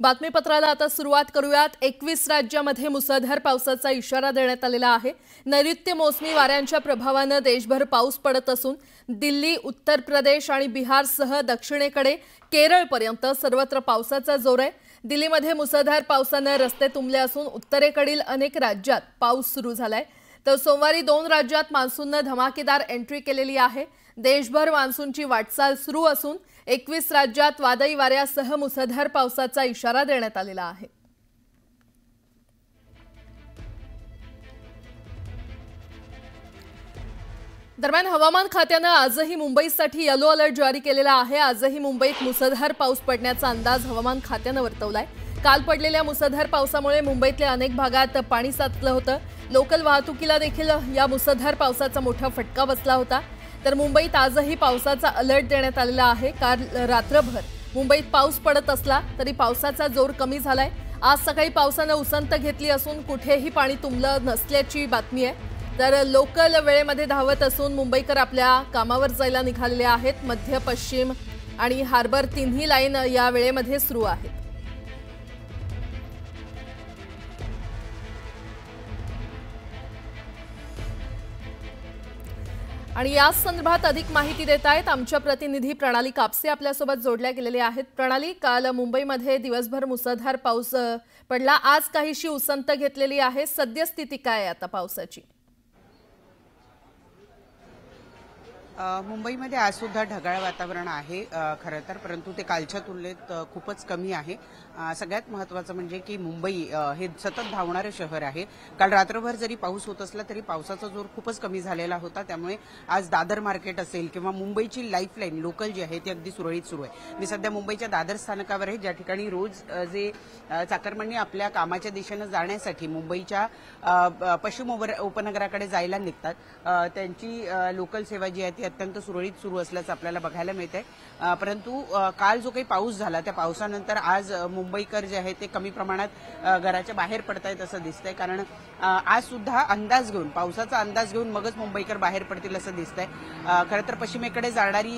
बातमीपत्राला आता सुरुवात करूयात। 21 राज्यांमध्ये मुसळधार पावसाचा इशारा देण्यात आलेला आहे। नैऋत्य मोसमी वाऱ्यांच्या प्रभावाने देशभर पाऊस पडत असून दिल्ली, उत्तर प्रदेश आणि बिहारसह दक्षिणेकडे केरळपर्यंत सर्वत्र पावसाचा जोर आहे। दिल्लीमध्ये मुसळधार पावसाने रस्ते तुंबले असून उत्तरेकडील अनेक राज्यात पाऊस सुरू झालाय। तर सोमवारी 2 राज्यात मान्सूनने धमाकेदार एंट्री केलेली आहे। देशभर मान्सूनची वाटचाल सुरू असून 21 राज्यात वादळी वाऱ्यासह मुसळधार पावसाचा इशारा देण्यात आलेला आहे। दरम्यान हवामान खात्याने आजही मुंबईसाठी येलो अलर्ट जारी केलेला आहे। आजही मुंबईत मुसळधार पाऊस पडण्याचा अंदाज हवामान खात्याने वर्तवलाय। काल पडलेल्या मुसळधार पावसामुळे मुंबईतल्या अनेक भागात पाणी साचलं होतं। लोकल वाहतुकीला देखील या मुसळधार पावसाचा मोठा फटका बसला होता। तर मुंबईत आजही पावसाचा अलर्ट देण्यात आलेला आहे। काल रात्रभर मुंबईत पाऊस पडत असला तरी पावसाचा जोर कमी झालाय। आज सकाळी पावसाने उसंत घेतली असून कुठेही पाणी तुंबलं नसल्याची बातमी आहे। तर लोकल वेळेमध्ये धावत असून मुंबईकर आपल्या कामावर जायला निघालेले आहेत। मध्य, पश्चिम आणि हार्बर तिन्ही लाईन या वेळेमध्ये सुरू आहेत। आणि या संदर्भात अधिक माहिती देत आहेत आमच्या प्रतिनिधी प्रणाली कापसे आपल्यासोबत जोडल्या गेलेले आहेत। प्रणाली, काल मुंबईमध्ये दिवसभर मुसळधार पाऊस पडला, आज काहीशी उसंत घेतलेली आहे, सद्यस्थिती काय आहे आता पावसाची? मुंबईमध्ये आज सुद्धा ढगाळ वातावरण आहे खरं तर, परंतु ते कालच्या तुलनेत खूपच कमी आहे। सगळ्यात महत्त्वाचं म्हणजे की मुंबई हे सतत धावणारं शहर आहे। काल रात्रभर जरी पाऊस होत असला तरी पावसाचा जोर खूपच कमी झालेला होता। त्यामुळे आज दादर मार्केट असेल किंवा मुंबईची लाईफलाईन लोकल जी आहे ती अगदी सुरळीत सुरू आहे। मी सध्या मुंबईच्या दादर स्थानकावर आहे, ज्या ठिकाणी रोज जे चाकरमानी आपल्या कामाच्या दिशेने जाण्यासाठी मुंबईच्या पश्चिम उपनगराकडे जायला निघतात, त्यांची लोकल सेवा जी आहे ती अत्यंत सुरळीत सुरू असल्याचं आपल्याला बघायला मिळतंय। परंतु काल जो काही पाऊस झाला त्या पावसानंतर आज मुंबईकर जे आहे ते कमी प्रमाणात घराच्या बाहेर पडतायत असं दिसतंय। कारण आज सुद्धा अंदाज घेऊन, पावसाचा अंदाज घेऊन मगच मुंबईकर बाहेर पडतील असं दिसतंय। खरं तर पश्चिमेकडे जाणारी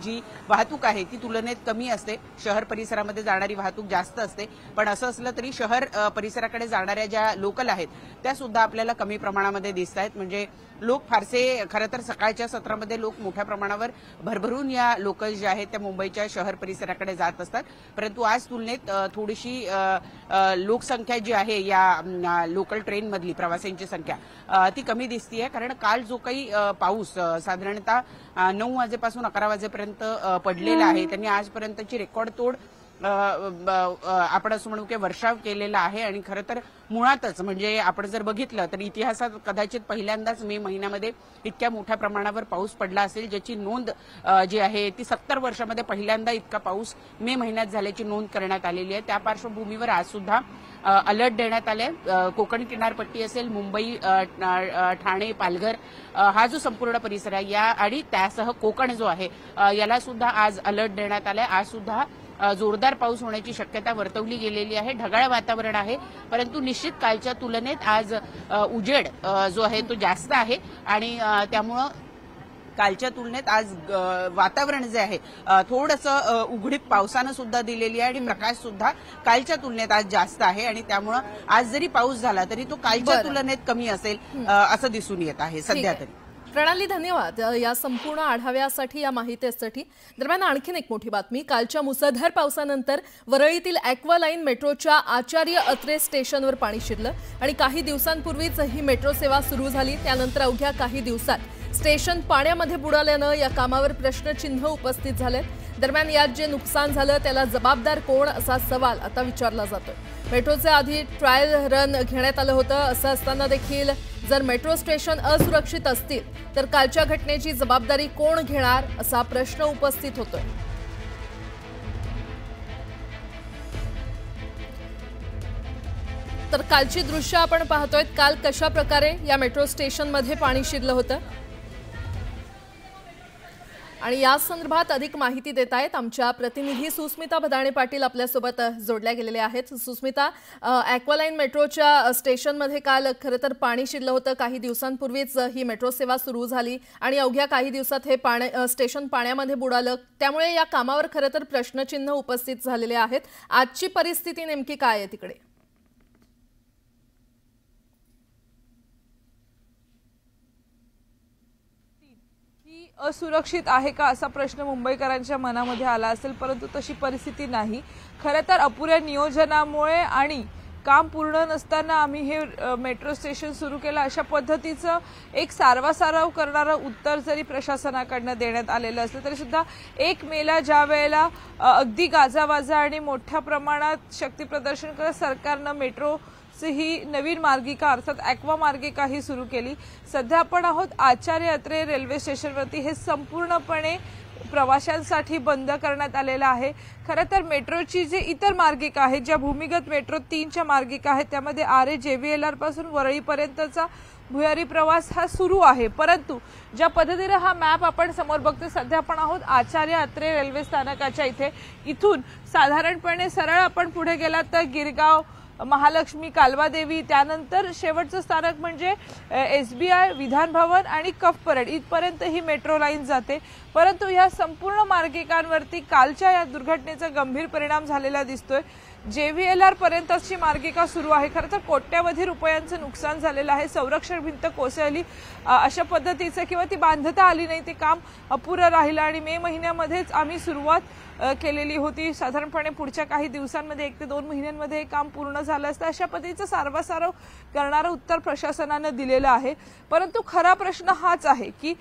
जी वाहतूक आहे ती तुलनेत कमी असते, शहर परिसरामध्ये जाणारी वाहतूक जास्त असते। पण असं असलं तरी शहर परिसराकडे जाणाऱ्या ज्या लोकल आहेत त्या सुद्धा आपल्याला कमी प्रमाणामध्ये दिसत आहेत। म्हणजे लोक फारसे, खरं तर सकाळच्या सत्रामध्ये लोक मोठ्या प्रमाणावर भरभरून या लोकल ज्या आहेत त्या मुंबईच्या शहर परिसराकडे जात असतात। परंतु आज तुलनेत थोडीशी लोकसंख्या जी आहे या लोकल ट्रेनमधली प्रवाशांची संख्या ती कमी दिसतीये। कारण काल जो काही पाऊस साधारणतः 9 वाजेपासून 11 वाजेपर्यंत पडलेला आहे, त्यांनी आजपर्यंतची रेकॉर्ड तोड आपण असं म्हणू की वर्षाव केलेला आहे। आणि खरं तर मुळातच म्हणजे आपण जर बघितलं तर इतिहासात कदाचित पहिल्यांदाच मे महिन्यामध्ये इतक्या मोठ्या प्रमाणावर पाऊस पडला असेल, ज्याची नोंद जी आहे ती 70 वर्षामध्ये पहिल्यांदा इतका पाऊस मे महिन्यात झाल्याची नोंद करण्यात आलेली आहे। त्या पार्श्वभूमीवर आज सुद्धा अलर्ट देण्यात आले। कोकण किनारपट्टी असेल, मुंबई, ठाणे, पालघर हा जो संपूर्ण परिसर आहे या आणि त्यासह कोकण जो आहे याला सुद्धा आज अलर्ट देण्यात आलाय। आज सुद्धा जोरदार पाऊस होण्याची शक्यता वर्तवली गेलेली आहे। ढगाळ वातावरण आहे, परंतु निश्चित कालच्या तुलनेत आज उजेड जो आहे तो जास्त आहे आणि त्यामुळं कालच्या तुलनेत आज वातावरण जे आहे थोडंसं उघडीप पावसानं सुद्धा दिलेली आहे आणि प्रकाश सुद्धा कालच्या तुलनेत आज जास्त आहे। आणि त्यामुळं आज जरी पाऊस झाला तरी तो कालच्या तुलनेत कमी असेल असं दिसून येत आहे सध्या तरी। प्रणाली, धन्यवाद या संपूर्ण आढाव्यासाठी, या माहितीसाठी। दरम्यान आणखीन एक मोठी बातमी, कालच्या मुसळधार पावसानंतर वरळीतील ॲक्वा लाईन मेट्रोच्या आचार्य अत्रे स्टेशनवर पाणी शिरलं आणि काही दिवसांपूर्वीच ही मेट्रो सेवा सुरू झाली। त्यानंतर अवघ्या काही दिवसात स्टेशन पाण्यामध्ये बुडाल्यानं या कामावर प्रश्नचिन्ह उपस्थित झालेत। दरम्यान यात जे नुकसान झालं त्याला जबाबदार कोण असा सवाल आता विचारला जातोय। मेट्रोचे आधी ट्रायल रन घेण्यात आलं होतं, असं असताना देखील जर मेट्रो स्टेशन असुरक्षित असतील तर कालच्या घटनेची जबाबदारी कोण घेणार असा प्रश्न उपस्थित होतोय। तर कालची दृश्य आपण पाहतोय, काल कशा प्रकारे या मेट्रो स्टेशनमध्ये पाणी शिरलं होतं आणि या संदर्भात अधिक माहिती देत आहेत आमच्या प्रतिनिधी सुस्मिता भदाणे पाटील आपल्यासोबत जोडल्या गेलेले आहेत। सुस्मिता, ॲक्वालाईन मेट्रोच्या स्टेशनमध्ये काल खरं तर पाणी शिरलं होतं। काही दिवसांपूर्वीच ही मेट्रो सेवा सुरू झाली आणि अवघ्या काही दिवसात हे स्टेशन पाण्यामध्ये बुडालं। त्यामुळे या कामावर खरं तर प्रश्नचिन्ह उपस्थित झालेले आहेत। आजची परिस्थिती नेमकी काय आहे तिकडे? असुरक्षित आहे का असा प्रश्न मुंबईकरांच्या मनामध्ये आला असेल, परंतु तशी परिस्थिती नाही। खरं तर अपुऱ्या नियोजनामुळे आणि काम पूर्ण नसताना आम्ही हे मेट्रो स्टेशन सुरू केलं अशा पद्धतीचं एक सारवासारव करणारं उत्तर जरी प्रशासनाकडनं देण्यात आलेलं असलं तरी सुद्धा 1 मेला ज्या वेळेला अगदी गाजावाजा आणि मोठ्या प्रमाणात शक्ती प्रदर्शन करत सरकारनं मेट्रो ही नवीन मार्गिका अर्थात ॲक्वा मार्गिका ही सुरू केली। सध्या आपण आहोत आचार्य अत्रे रेल्वे स्टेशनवरती। हे संपूर्णपणे प्रवाशांसाठी बंद करण्यात आलेलं आहे। खरं तर मेट्रोची जे इतर मार्गिका आहेत, ज्या भूमिगत मेट्रो 3च्या मार्गिका आहेत, त्यामध्ये आरे JVLR पासून वरळीपर्यंतचा भुयारी प्रवास हा सुरू आहे। परंतु ज्या पद्धतीने हा मॅप आपण समोर बघतोय, सध्या आपण आहोत आचार्य अत्रे रेल्वे स्थानकाच्या इथे। इथून साधारणपणे सरळ आपण पुढे गेलात तर गिरगाव, महालक्ष्मी, कालवादेवी, त्यानंतर शेवटचं स्थानक म्हणजे SBI, विधान भवन आणि कफ परेड इथपर्यंत ही मेट्रो लाईन जाते। परंतु या संपूर्ण मार्गिकांवरती कालच्या या दुर्घटनेचा गंभीर परिणाम झालेला दिसतोय। JVLR पर्यंतची मार्गिका सुरू आहे। खरं तर कोट्यावधी रुपयांचं नुकसान झालेलं आहे। संरक्षण भिंत कोसळली अशा पद्धतीचं किंवा ती बांधता आली नाही, ते काम अपुरं राहिलं आणि मे महिन्यामध्येच आम्ही सुरुवात केलेली होती। साधारणपणे पुढच्या काही दिवसांमध्ये 1 ते 2 महिन्यांमध्ये हे काम पूर्ण झालं असतं अशा पद्धतीचं सारवासारव करणारं उत्तर प्रशासनानं दिलेलं आहे। परंतु खरा प्रश्न हाच आहे की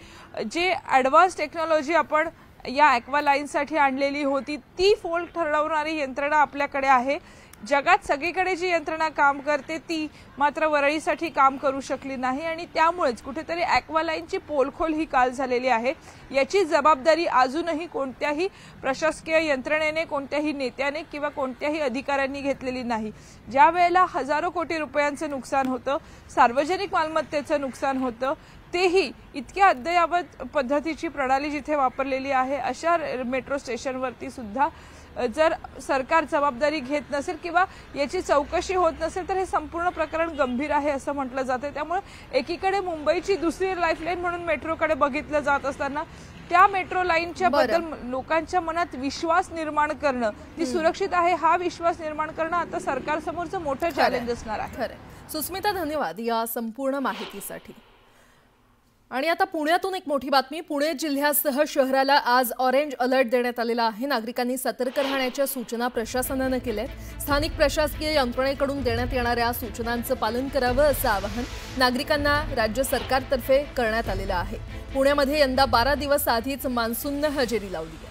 जे ॲडव्हान्स टेक्नॉलॉजी आपण या ॲक्वा लाईनसाठी आणलेली होती, ती फॉल्ट ठरवणारी यंत्रणा आपल्याकडे आहे। जगात सगळीकडे जी यंत्रणा काम करते ती मात्र वरळीसाठी काम करू शकली नाही आणि त्यामुळेच कुठेतरी ॲक्वा लाईनची पोलखोल ही काल झालेली आहे। याची जबाबदारी अजूनही कोणत्याही प्रशासकीय यंत्रणेने, कोणत्याही नेत्याने किंवा कोणत्याही अधिकाऱ्यांनी घेतलेली नाही। ज्या वेळेला हजारो कोटी रुपयांचं नुकसान होतं, सार्वजनिक मालमत्तेचं नुकसान होतं, तेही इतक्या अद्ययावत पद्धतीची प्रणाली जिथे वापरलेली आहे अशा मेट्रो स्टेशनवरती सुद्धा जर सरकार जबाबदारी घेत नसेल किंवा याची चौकशी होत नसेल तर हे संपूर्ण प्रकरण गंभीर आहे असं म्हटलं जातं। त्यामुळे एकीकडे मुंबईची दुसरी लाईफलाईन म्हणून मेट्रोकडे बघितलं जात असताना त्या मेट्रो लाईनच्या बद्दल लोकांच्या मनात विश्वास निर्माण करणं, ती सुरक्षित आहे हा विश्वास निर्माण करणं आता सरकारसमोरचं मोठं चॅलेंज असणार आहे। सुस्मिता, धन्यवाद या संपूर्ण माहितीसाठी। आणि आता पुण्यातून एक मोठी बातमी। पुणे जिल्ह्यासह शहराला आज ऑरेंज अलर्ट देण्यात आलेला आहे। नागरिकांनी सतर्क राहण्याच्या सूचना प्रशासनाने केल्यात। स्थानिक प्रशासकीय यंत्रणेकडून देण्यात येणाऱ्या सूचनांचं पालन करावं असं आवाहन नागरिकांना राज्य सरकारतर्फे करण्यात आलेलं आहे। पुण्यामध्ये यंदा 12 दिवस आधीच मान्सूनने हजेरी लावली आहे।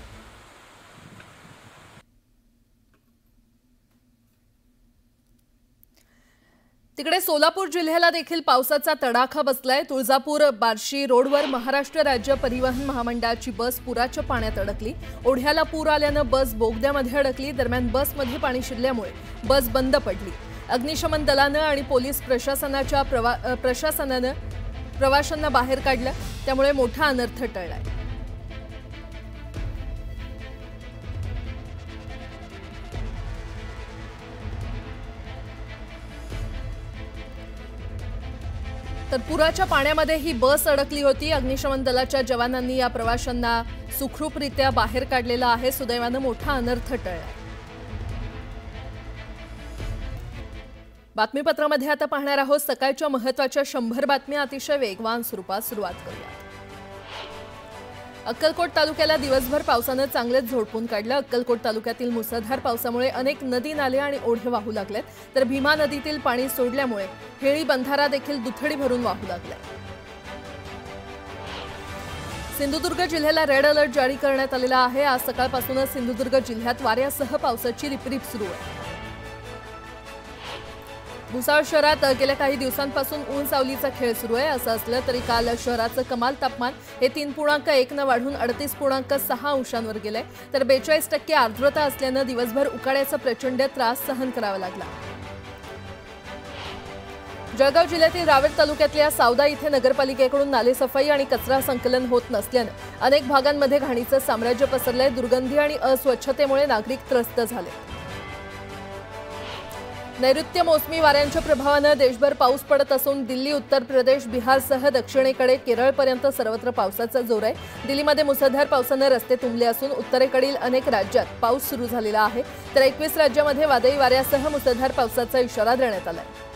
तिकडे सोलापूर जिल्ह्याला देखील पावसाचा तडाखा बसलाय। तुळजापूर बार्शी रोडवर महाराष्ट्र राज्य परिवहन महामंडळाची बस पुराच्या पाण्यात अडकली। ओढ्याला पूर आल्यानं बस बोगद्यामध्ये अडकली। दरम्यान बसमध्ये पाणी शिरल्यामुळे बस बंद पडली। अग्निशमन दलानं आणि पोलीस प्रशासनानं प्रवाशांना बाहेर काढलं, त्यामुळे मोठा अनर्थ टळलाय। तर पुराच्या पाण्यामध्ये ही बस अडकली होती। अग्निशमन दलाच्या जवानांनी या प्रवाशांना सुखरूपरित्या बाहेर काढलेलं आहे। सुदैवानं मोठा अनर्थ टळला। बातमीपत्रामध्ये आता पाहणार आहोत सकाळच्या महत्त्वाच्या 100 बातम्या अतिशय वेगवान स्वरूपात। सुरुवात करूया। अक्कलकोट तालुक्याला दिवसभर पावसाने चांगलेच झोडपून काढलं। अक्कलकोट तालुक्यातील मुसळधार पावसामुळे अनेक नदी नाले आणि ओढे वाहू लागलेत, तर भीमा नदीतील पाणी सोडल्यामुळे हेळी बंधारा देखील दुथडी भरून वाहू लागलाय। सिंधुदुर्ग जिल्ह्याला रेड अलर्ट जारी करण्यात आलेला आहे। आज सकाळपासूनच सिंधुदुर्ग जिल्ह्यात वाऱ्यासह पावसाची रिपरिप सुरू आहे। भुसावळ शहरात गेल्या काही दिवसांपासून ऊन सावलीचा खेळ सुरू आहे। असं असलं तरी काल शहराचं कमाल तापमान हे 3.1 ने वाढून 38.6 अंशांवर गेलंय, तर 42% आर्द्रता असल्यानं दिवसभर उकाड्याचा प्रचंड त्रास सहन करावा लागला। जळगाव जिल्ह्यातील रावेर तालुक्यातल्या सावदा इथे नगरपालिकेकडून नालेसफाई आणि कचरा संकलन होत नसल्याने अनेक भागांमध्ये घाणीचं साम्राज्य पसरलंय। दुर्गंधी आणि अस्वच्छतेमुळे नागरिक त्रस्त झाले। नैऋत्य मोसमी वाऱ्यांच्या प्रभावाने देशभर पाऊस पडत असून दिल्ली, उत्तर प्रदेश, बिहारसह दक्षिणेकडे केरळपर्यंत सर्वत्र पावसाचा जोर आहे। दिल्लीमध्ये मुसळधार पावसाने रस्ते तुंबले असून उत्तरेकडील अनेक राज्यात पाऊस सुरू झालेला आहे, तर 21 राज्यांमध्ये वादळी वाऱ्यासह मुसळधार पावसाचा इशारा देण्यात आला आहे।